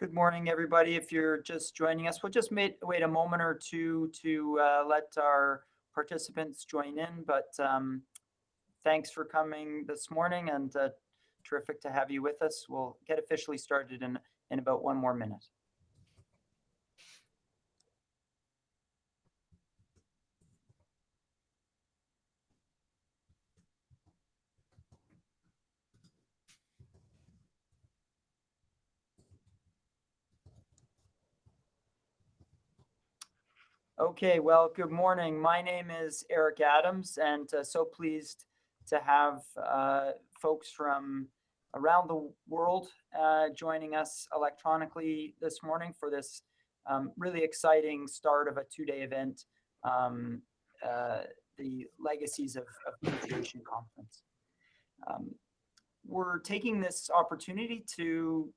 Good morning, everybody. If you're just joining us, we'll just wait a moment or two to let our participants join in. But thanks for coming this morning, and terrific to have you with us. We'll get officially started in about one more minute. Okay, well, good morning. My name is Eric Adams, and so pleased to have folks from around the world joining us electronically this morning for this really exciting start of a two-day event, um, the Legacies of Patriation Conference. We're taking this opportunity to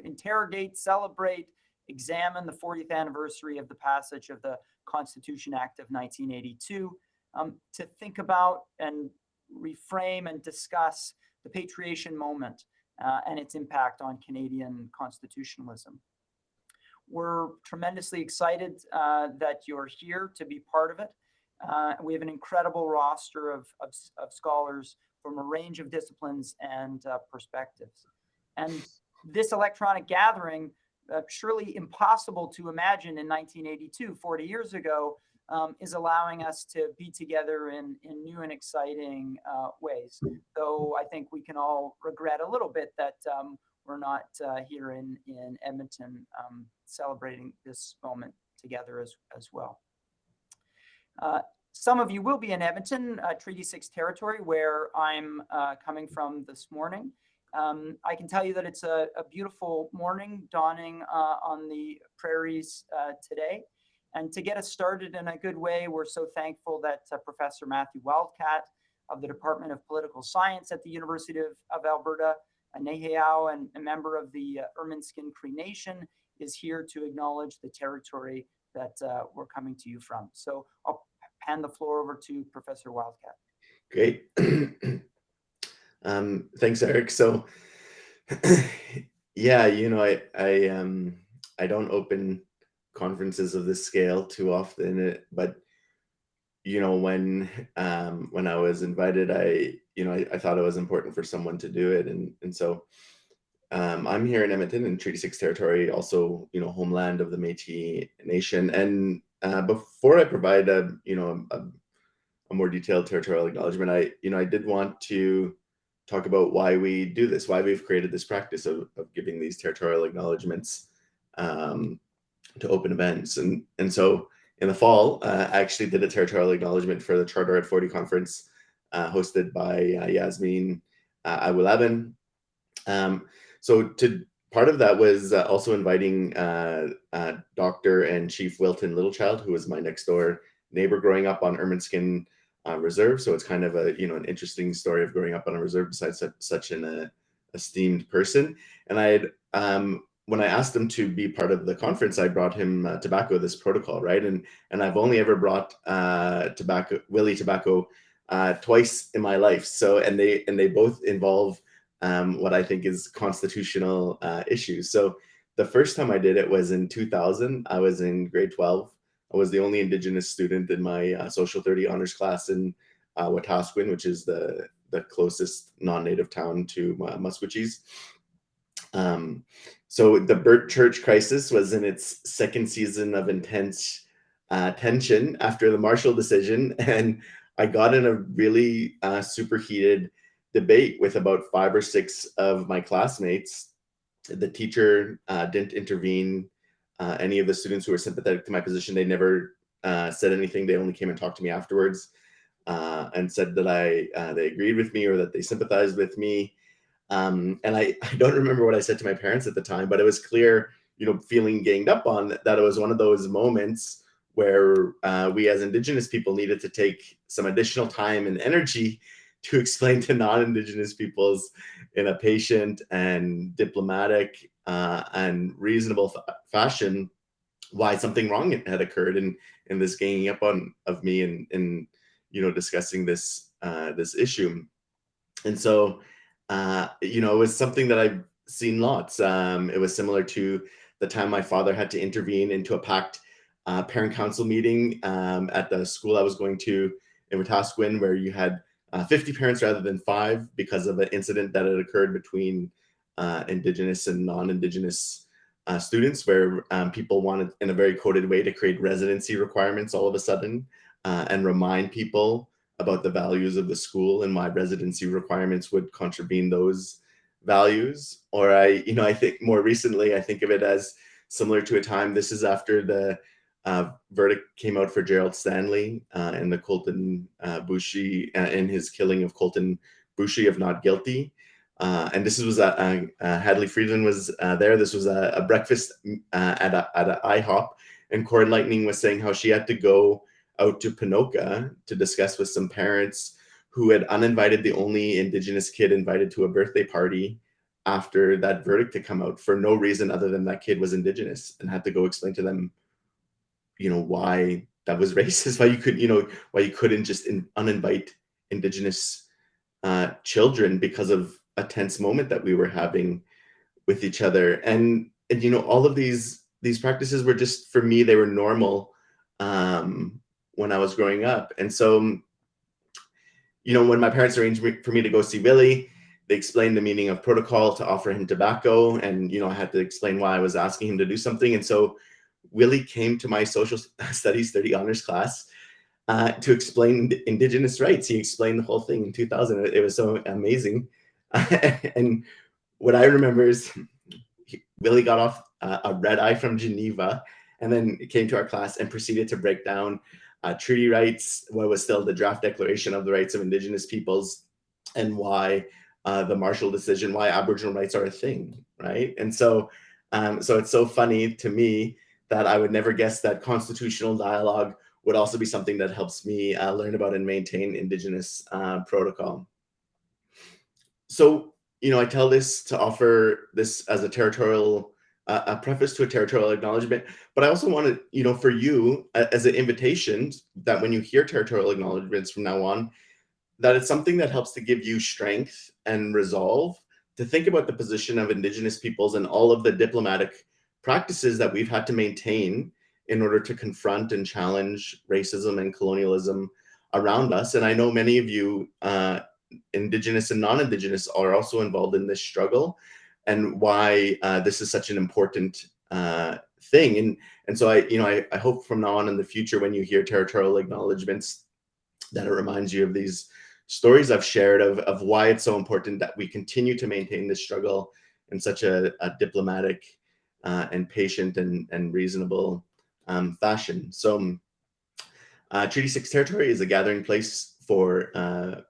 interrogate, celebrate, examine the 40th anniversary of the passage of the Constitution Act of 1982, to think about and reframe and discuss the patriation moment and its impact on Canadian constitutionalism. We're tremendously excited that you're here to be part of it. We have an incredible roster of scholars from a range of disciplines and perspectives. And this electronic gathering, surely impossible to imagine in 1982, 40 years ago, is allowing us to be together in new and exciting ways. Though I think we can all regret a little bit that we're not here in Edmonton celebrating this moment together as well. Some of you will be in Edmonton, Treaty 6 territory, where I'm coming from this morning. I can tell you that it's a beautiful morning dawning on the prairies today. And to get us started in a good way, we're so thankful that Professor Matthew Wildcat of the Department of Political Science at the University of Alberta, a Nehiyaw and a member of the Ermineskin Cree Nation, is here to acknowledge the territory that we're coming to you from. So I'll hand the floor over to Professor Wildcat. Great. Thanks, Eric. So, yeah, I don't open conferences of this scale too often, but when I was invited, I thought it was important for someone to do it, and so I'm here in Edmonton in Treaty 6 territory, also homeland of the Métis Nation. And before I provide a more detailed territorial acknowledgement, I did want to talk about why we do this, why we've created this practice of giving these territorial acknowledgements to open events. And so in the fall, I actually did a territorial acknowledgement for the Charter at 40 conference hosted by Yasmin Awulaban. So part of that was also inviting Dr. and Chief Wilton Littlechild, who was my next door neighbor growing up on Ermineskin Reserve. So it's kind of an interesting story of growing up on a reserve beside such an esteemed person. And I had when I asked him to be part of the conference, I brought him tobacco, this protocol, right? And I've only ever brought Willie tobacco twice in my life. So and they both involve what I think is constitutional issues. So the first time I did it was in 2000. I was in grade 12. I was the only Indigenous student in my Social 30 honors class in Wetaskiwin, which is the closest non-native town to Musqueam. So the Burt Church crisis was in its second season of intense tension after the Marshall decision, and I got in a really superheated debate with about 5 or 6 of my classmates. The teacher didn't intervene. Any of the students who were sympathetic to my position, they never said anything. They only came and talked to me afterwards and said that they agreed with me or that they sympathized with me. And I don't remember what I said to my parents at the time, but it was clear, feeling ganged up on that it was one of those moments where we as Indigenous people needed to take some additional time and energy to explain to non-Indigenous peoples in a patient and diplomatic and reasonable fashion why something wrong had occurred in this ganging up of me and discussing this issue. And so it was something that I seen lots. It was similar to the time my father had to intervene into a packed parent council meeting at the school I was going to in Wetaskiwin, where you had 50 parents rather than 5 because of an incident that had occurred between Indigenous and non-Indigenous students, where people wanted, in a very coded way, to create residency requirements all of a sudden and remind people about the values of the school and why residency requirements would contravene those values. Or I think more recently, I think of it as similar to a time, this is after the verdict came out for Gerald Stanley and the Colton Boushie in his killing of Colton Boushie of not guilty. And this was Hadley Friedland was there. This was a breakfast at an IHOP, and Corey Lightning was saying how she had to go out to Ponoka to discuss with some parents who had uninvited the only Indigenous kid invited to a birthday party after that verdict had come out for no reason other than that kid was Indigenous, and had to go explain to them, why that was racist, why you couldn't just uninvite Indigenous children because of a tense moment that we were having with each other. And all of these practices were just, for me, they were normal when I was growing up. And so, when my parents arranged for me to go see Willie, they explained the meaning of protocol to offer him tobacco. And, I had to explain why I was asking him to do something. And so Willie came to my social studies 30 honors class to explain Indigenous rights. He explained the whole thing in 2000. It was so amazing. And what I remember is Willie got off a red eye from Geneva, and then came to our class and proceeded to break down treaty rights, what was still the draft Declaration of the Rights of Indigenous Peoples, and why the Marshall Decision, why Aboriginal rights are a thing, right? And so it's so funny to me that I would never guess that constitutional dialogue would also be something that helps me learn about and maintain Indigenous protocol. So, I tell this to offer this as a preface to a territorial acknowledgement, but I also want to, for you as an invitation that when you hear territorial acknowledgements from now on, that it's something that helps to give you strength and resolve to think about the position of Indigenous peoples and all of the diplomatic practices that we've had to maintain in order to confront and challenge racism and colonialism around us. And I know many of you, Indigenous and non-Indigenous, are also involved in this struggle, and why this is such an important thing. And so I hope from now on in the future, when you hear territorial acknowledgements, that it reminds you of these stories I've shared of why it's so important that we continue to maintain this struggle in such a diplomatic and patient and reasonable fashion. So Treaty 6 territory is a gathering place for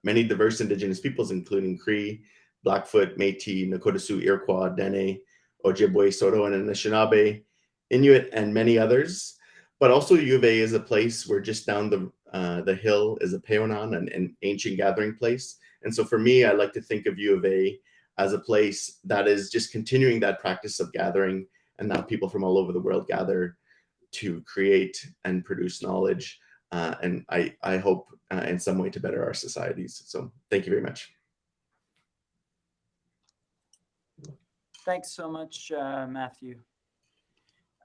many diverse Indigenous peoples, including Cree, Blackfoot, Métis, Nakota Sioux, Iroquois, Dene, Ojibwe, Saulteaux, and Anishinaabe, Inuit, and many others. But also U of A is a place where just down the hill is a Peonan, an ancient gathering place. And so for me, I like to think of U of A as a place that is just continuing that practice of gathering, and now people from all over the world gather to create and produce knowledge. And I hope in some way to better our societies. So thank you very much. Thanks so much, Matthew.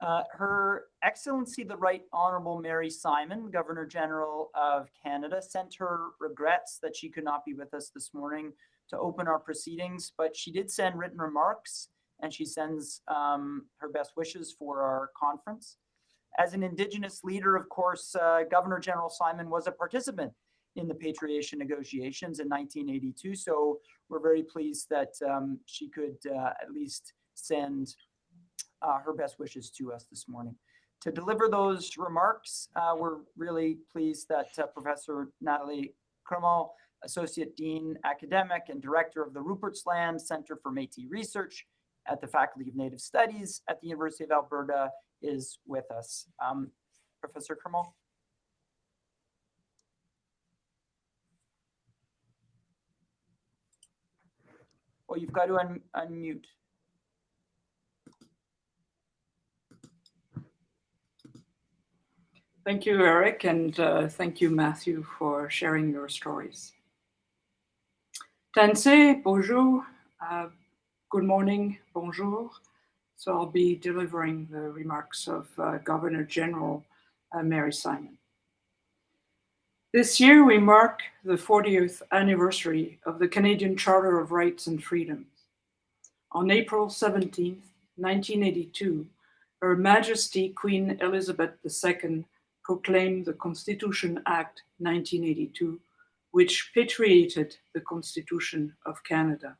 Her Excellency the Right Honorable Mary Simon, Governor General of Canada, sent her regrets that she could not be with us this morning to open our proceedings, but she did send written remarks, and she sends her best wishes for our conference. As an Indigenous leader, of course, Governor General Simon was a participant in the patriation negotiations in 1982. So we're very pleased that she could at least send her best wishes to us this morning. To deliver those remarks, we're really pleased that Professor Natalie Cremel, Associate Dean Academic and Director of the Rupert's Land Center for Métis Research at the Faculty of Native Studies at the University of Alberta, is with us. Professor Cremel. Oh, you've got to unmute. Thank you, Eric, and thank you, Matthew, for sharing your stories. Tanse, bonjour, good morning, bonjour. So I'll be delivering the remarks of Governor General Mary Simon. This year we mark the 40th anniversary of the Canadian Charter of Rights and Freedoms. On April 17, 1982, Her Majesty Queen Elizabeth II proclaimed the Constitution Act 1982, which patriated the Constitution of Canada.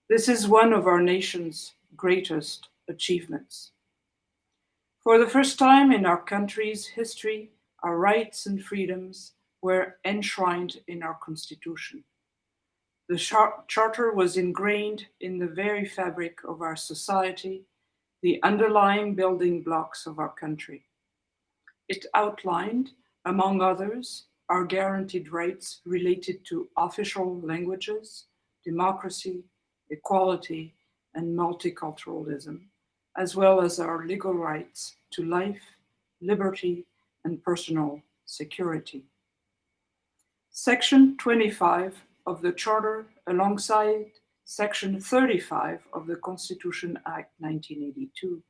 This is one of our nation's greatest achievements. For the first time in our country's history, our rights and freedoms were enshrined in our Constitution. The Charter was ingrained in the very fabric of our society, the underlying building blocks of our country. It outlined, among others, our guaranteed rights related to official languages, democracy, equality, and multiculturalism, as well as our legal rights to life, liberty, and personal security. Section 25 of the Charter, alongside Section 35 of the Constitution Act 1982,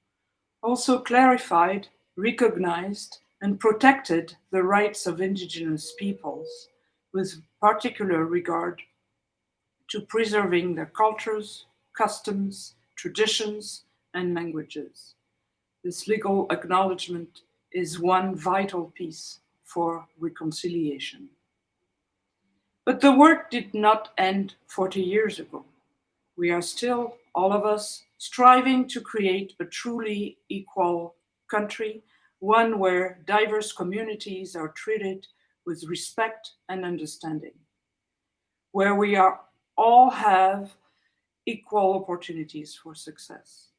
also clarified, recognized, and protected the rights of Indigenous peoples, with particular regard to preserving their cultures, customs, traditions, and languages. This legal acknowledgement is one vital piece for reconciliation. But the work did not end 40 years ago. We are still, all of us, striving to create a truly equal country, one where diverse communities are treated with respect and understanding, where we all have equal opportunities for success,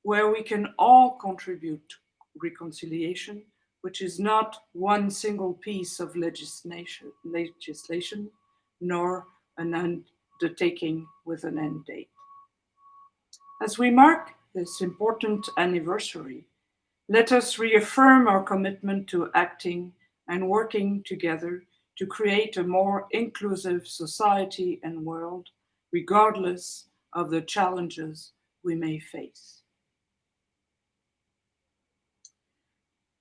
where we can all contribute to reconciliation, which is not one single piece of legislation, nor an undertaking with an end date. As we mark this important anniversary, let us reaffirm our commitment to acting and working together to create a more inclusive society and world, regardless of the challenges we may face.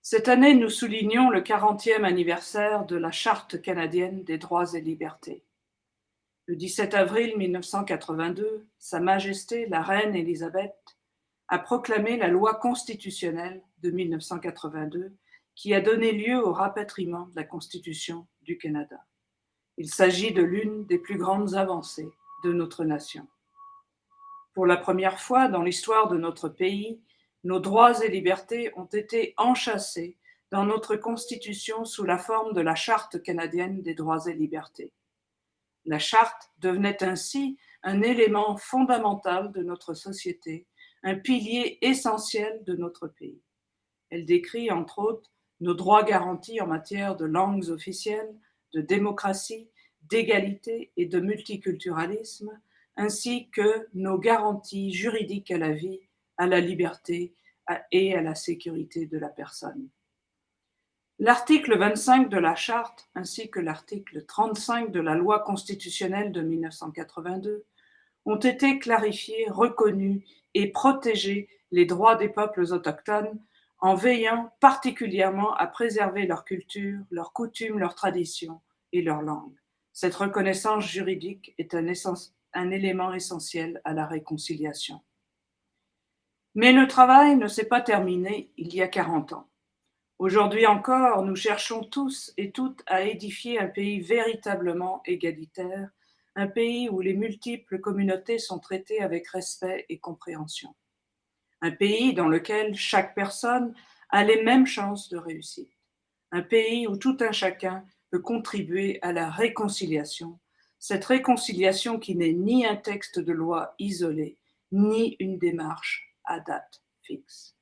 Cette année, nous soulignons le 40e anniversaire de la Charte canadienne des droits et libertés. Le 17 avril 1982, Sa Majesté la Reine Élisabeth a proclamé la loi constitutionnelle de 1982 qui a donné lieu au rapatriement de la Constitution du Canada. Il s'agit de l'une des plus grandes avancées de notre nation. Pour la première fois dans l'histoire de notre pays, nos droits et libertés ont été enchâssés dans notre Constitution sous la forme de la Charte canadienne des droits et libertés. La Charte devenait ainsi un élément fondamental de notre société, un pilier essentiel de notre pays. Elle décrit, entre autres, nos droits garantis en matière de langues officielles, de démocratie, d'égalité et de multiculturalisme, ainsi que nos garanties juridiques à la vie, à la liberté et à la sécurité de la personne. L'article 25 de la Charte, ainsi que l'article 35 de la loi constitutionnelle de 1982, ont été clarifiés, reconnus et protégés les droits des peuples autochtones en veillant particulièrement à préserver leur culture, leurs coutumes, leurs traditions et leurs langues. Cette reconnaissance juridique est un élément essentiel à la réconciliation. Mais le travail ne s'est pas terminé il y a 40 ans. Aujourd'hui encore, nous cherchons tous et toutes à édifier un pays véritablement égalitaire, un pays où les multiples communautés sont traitées avec respect et compréhension. Un pays dans lequel chaque personne a les mêmes chances de réussite. Un pays où tout un chacun peut contribuer à la réconciliation, cette réconciliation qui n'est ni un texte de loi isolé, ni une démarche à date fixe.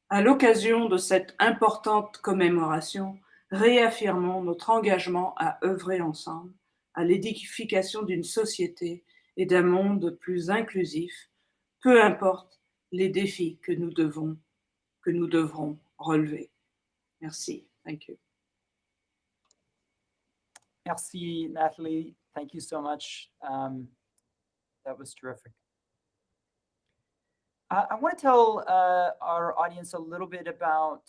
À l'occasion de cette importante commémoration, réaffirmons notre engagement à œuvrer ensemble à l'édification d'une société et d'un monde plus inclusif, peu importe les défis que nous devrons relever. Merci. Thank you. Merci, Nathalie. Thank you so much. That was terrific. I want to tell our audience a little bit about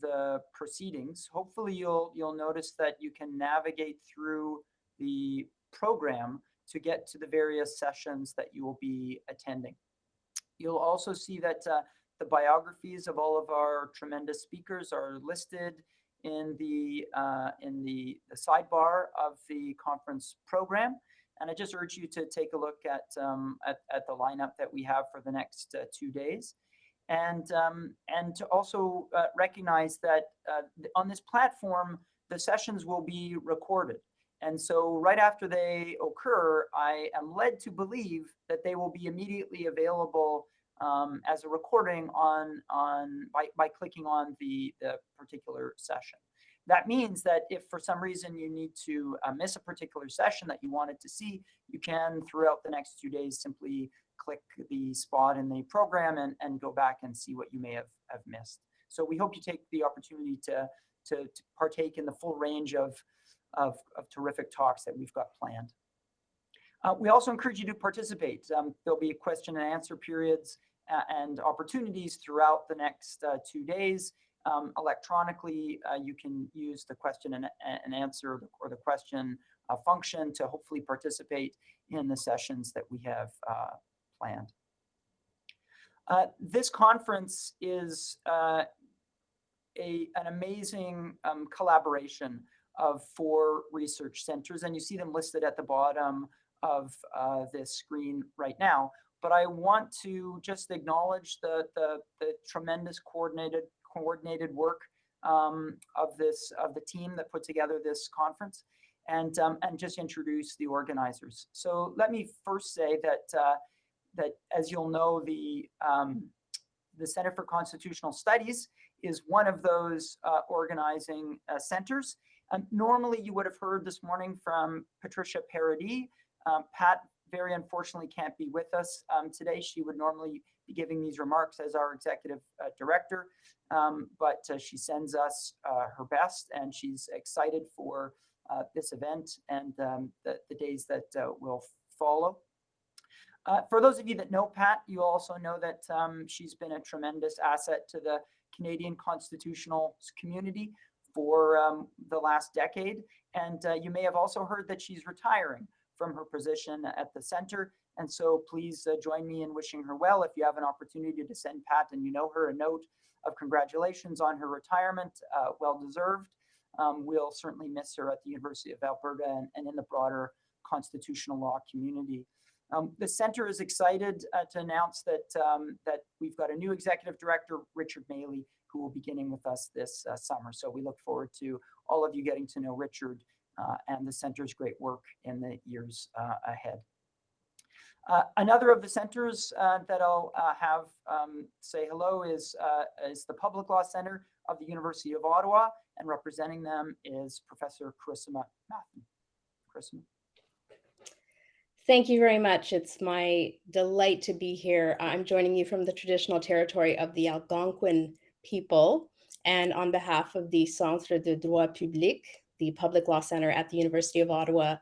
the proceedings. Hopefully, you'll notice that you can navigate through the program to get to the various sessions that you will be attending. You'll also see that the biographies of all of our tremendous speakers are listed in the sidebar of the conference program. And I just urge you to take a look at the lineup that we have for the next 2 days. And to also recognize that on this platform, the sessions will be recorded. And so right after they occur, I am led to believe that they will be immediately available as a recording by clicking on the particular session. That means that if for some reason you need to miss a particular session that you wanted to see, you can throughout the next 2 days simply click the spot in the program and go back and see what you may have missed. So we hope you take the opportunity to partake in the full range of terrific talks that we've got planned. We also encourage you to participate. There'll be question and answer periods and opportunities throughout the next 2 days. Electronically, you can use the question and answer or the question function to hopefully participate in the sessions that we have planned. This conference is an amazing collaboration of 4 research centers, and you see them listed at the bottom of this screen right now. But I want to just acknowledge the tremendous coordinated work of the team that put together this conference, and just introduce the organizers. So let me first say that as you'll know, the Center for Constitutional Studies is one of those organizing centers. Normally, you would have heard this morning from Patricia Paradis. Pat very unfortunately can't be with us today. She would normally be giving these remarks as our executive director, but she sends us her best, and she's excited for this event and the days that will follow. For those of you that know Pat, you also know that she's been a tremendous asset to the Canadian constitutional community for the last decade. And you may have also heard that she's retiring from her position at the center. And so please join me in wishing her well. If you have an opportunity to send Pat and you know her a note of congratulations on her retirement, well deserved. We'll certainly miss her at the University of Alberta and in the broader constitutional law community. The center is excited to announce that we've got a new executive director, Richard Maylie, who will be beginning with us this summer. So we look forward to all of you getting to know Richard and the center's great work in the years ahead. Another of the centers that I'll have say hello is the Public Law Center of the University of Ottawa, and representing them is Professor Carissima Mathen. Carissima. Thank you very much. It's my delight to be here. I'm joining you from the traditional territory of the Algonquin people, and on behalf of the Centre de Droit Public, the Public Law Center at the University of Ottawa,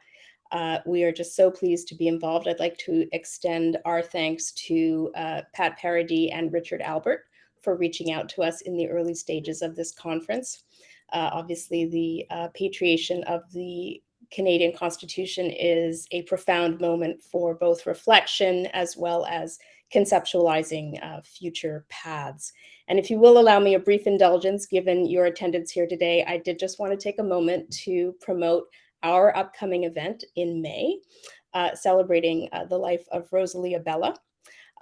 we are just so pleased to be involved. I'd like to extend our thanks to Pat Paradis and Richard Albert for reaching out to us in the early stages of this conference. Obviously, the patriation of the Canadian Constitution is a profound moment for both reflection as well as conceptualizing future paths. And if you will allow me a brief indulgence, given your attendance here today, I did just want to take a moment to promote our upcoming event in May, celebrating the life of Rosalie Abella,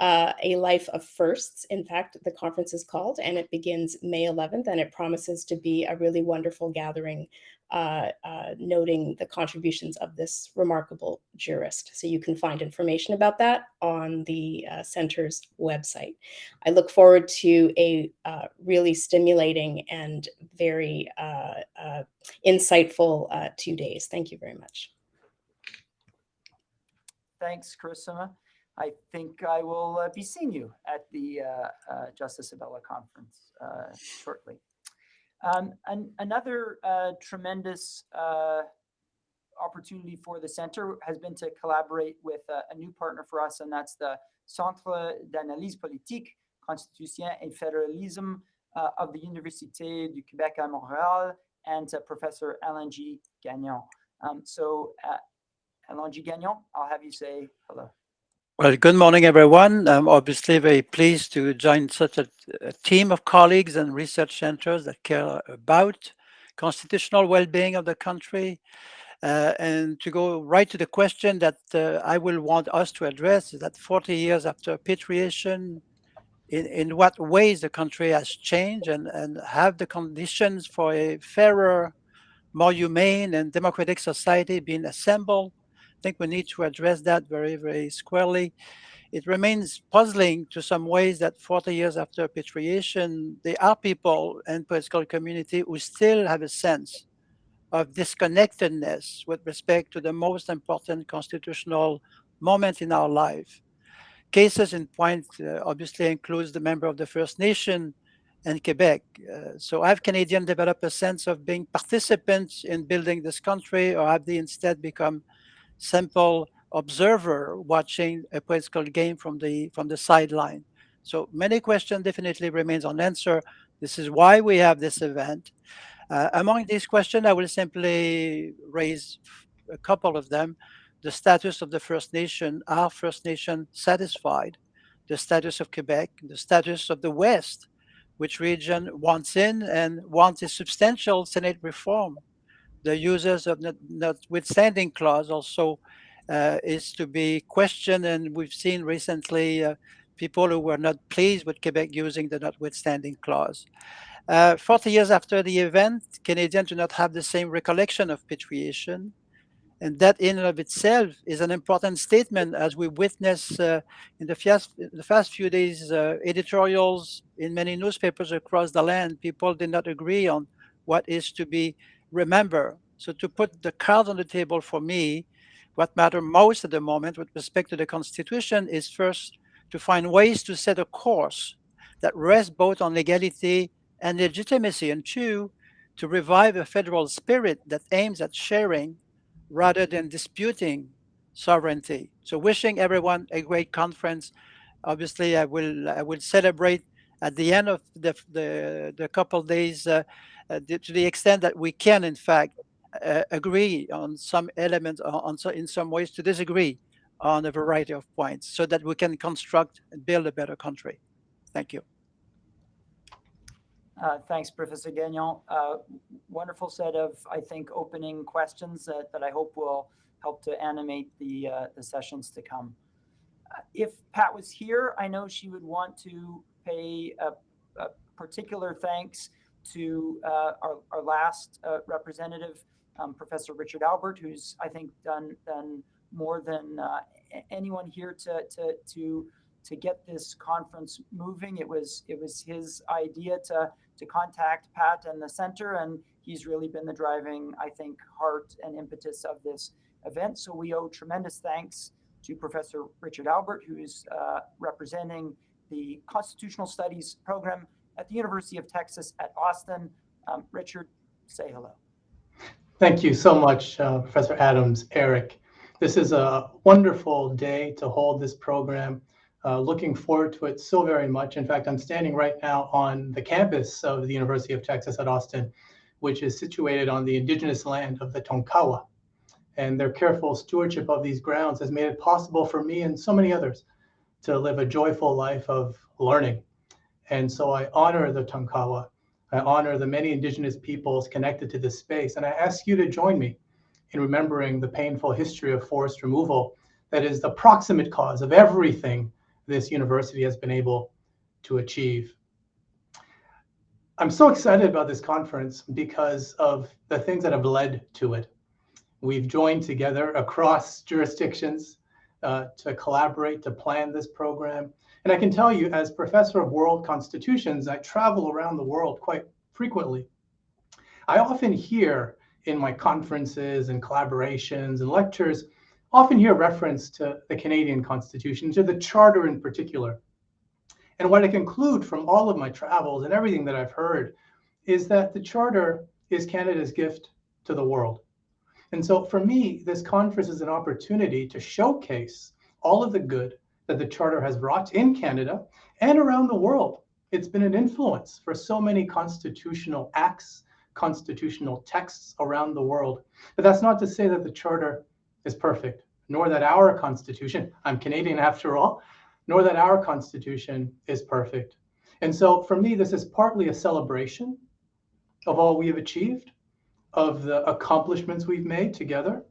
a life of firsts. In fact, the conference is called, and it begins May 11th, and it promises to be a really wonderful gathering, noting the contributions of this remarkable jurist. So you can find information about that on the center's website. I look forward to a really stimulating and very insightful 2 days. Thank you very much. Thanks, Carissima. I think I will be seeing you at the Justice Abella conference shortly. Another tremendous opportunity for the center has been to collaborate with a new partner for us, and that's the Centre d'analyse politique, Constitution et Fédéralisme of the Université du Québec à Montréal, and Professor Alain G. Gagnon. Alain G. Gagnon, I'll have you say hello. Well, good morning, everyone. I'm obviously very pleased to join such a team of colleagues and research centers that care about constitutional well-being of the country. And to go right to the question that I will want us to address is that 40 years after patriation, in what ways the country has changed and have the conditions for a fairer, more humane and democratic society been assembled? I think we need to address that very, very squarely. It remains puzzling to some ways that 40 years after patriation, there are people and political community who still have a sense of disconnectedness with respect to the most important constitutional moment in our life. Cases in point obviously includes the member of the First Nation and Quebec. So have Canadians developed a sense of being participants in building this country, or have they instead become simple observer watching a political game from the sideline? So many questions definitely remains unanswered. This is why we have this event. Among these questions, I will simply raise a couple of them. The status of the First Nation. Are First Nation satisfied? The status of Quebec, the status of the West, which region wants in and wants a substantial Senate reform. The users of notwithstanding clause also is to be questioned, and we've seen recently people who were not pleased with Quebec using the notwithstanding clause. 40 years after the event, Canadians do not have the same recollection of patriation. And that in and of itself is an important statement, as we witness in the past few days, editorials in many newspapers across the land. People did not agree on what is to be remembered. So to put the cards on the table for me, what matters most at the moment with respect to the Constitution is first to find ways to set a course that rests both on legality and legitimacy, and two, to revive a federal spirit that aims at sharing rather than disputing sovereignty. So wishing everyone a great conference. Obviously, I will celebrate at the end of the couple days to the extent that we can, in fact, agree on some elements, in some ways to disagree on a variety of points, so that we can construct and build a better country. Thank you. Thanks, Professor Gagnon. Wonderful set of, I think, opening questions that I hope will help to animate the sessions to come. If Pat was here, I know she would want to pay a particular thanks to our last representative, Professor Richard Albert, who's, I think, done more than anyone here to get this conference moving. It was his idea to contact Pat and the center, and he's really been the driving, I think, heart and impetus of this event. So we owe tremendous thanks to Professor Richard Albert, who is representing the Constitutional Studies program at the University of Texas at Austin. Richard, say hello. Thank you so much, Professor Adams, Eric. This is a wonderful day to hold this program. Looking forward to it so very much. In fact, I'm standing right now on the campus of the University of Texas at Austin, which is situated on the indigenous land of the Tonkawa. And their careful stewardship of these grounds has made it possible for me and so many others to live a joyful life of learning. And so I honor the Tonkawa. I honor the many indigenous peoples connected to this space. And I ask you to join me in remembering the painful history of forced removal that is the proximate cause of everything this university has been able to achieve. I'm so excited about this conference because of the things that have led to it. We've joined together across jurisdictions to collaborate, to plan this program. And I can tell you, as professor of world constitutions, I travel around the world quite frequently. I often hear in my conferences and collaborations and lectures, often hear reference to the Canadian Constitution, to the Charter in particular. And what I conclude from all of my travels and everything that I've heard is that the Charter is Canada's gift to the world. And so for me, this conference is an opportunity to showcase all of the good that the Charter has brought in Canada and around the world. It's been an influence for so many constitutional acts, constitutional texts around the world. But that's not to say that the Charter is perfect, nor that our Constitution, I'm Canadian after all, nor that our Constitution is perfect. And so for me, this is partly a celebration of all we have achieved, of the accomplishments we've made together,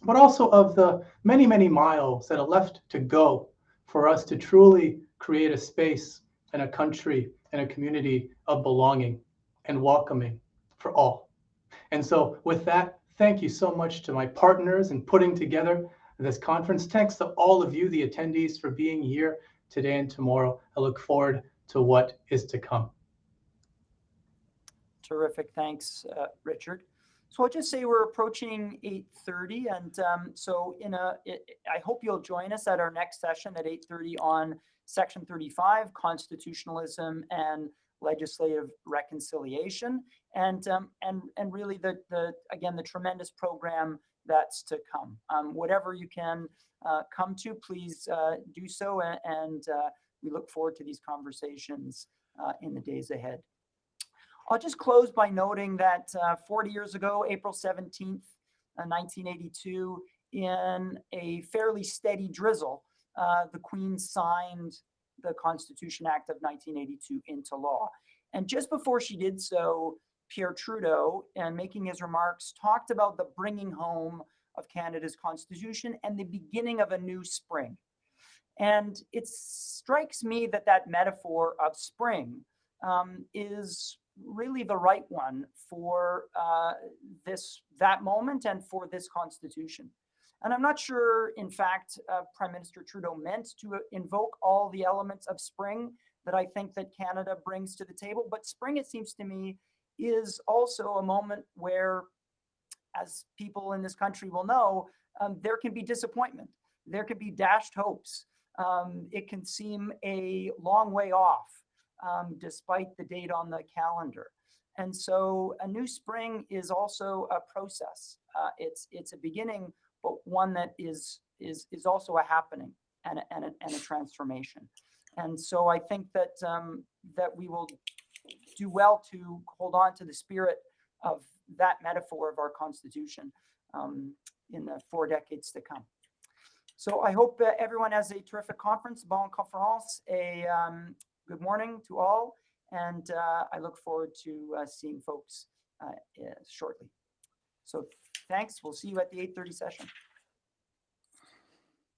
but also of the many, many miles that are left to go for us to truly create a space and a country and a community of belonging and welcoming for all. And so with that, thank you so much to my partners in putting together this conference. Thanks to all of you, the attendees, for being here today and tomorrow. I look forward to what is to come. Terrific. Thanks, Richard. So I'll just say we're approaching 8:30, and so I hope you'll join us at our next session at 8:30 on Section 35, Constitutionalism and Legislative Reconciliation, and really the tremendous program that's to come. Whatever you can come to, please do so, and we look forward to these conversations in the days ahead. I'll just close by noting that 40 years ago, April 17th, 1982, in a fairly steady drizzle, the Queen signed the Constitution Act of 1982 into law. And just before she did so, Pierre Trudeau, in making his remarks, talked about the bringing home of Canada's Constitution and the beginning of a new spring. And it strikes me that that metaphor of spring is really the right one for that moment and for this Constitution. And I'm not sure, in fact, Prime Minister Trudeau meant to invoke all the elements of spring that I think that Canada brings to the table. But spring, it seems to me, is also a moment where, as people in this country will know, there can be disappointment. There can be dashed hopes. It can seem a long way off, despite the date on the calendar. And so a new spring is also a process. It's a beginning, but one that is also a happening and a transformation. And so I think that that we will do well to hold on to the spirit of that metaphor of our Constitution in the 4 decades to come. So I hope everyone has a terrific conference. Bonne conférence. Good morning to all, and I look forward to seeing folks shortly. So thanks. We'll see you at the 8:30 session.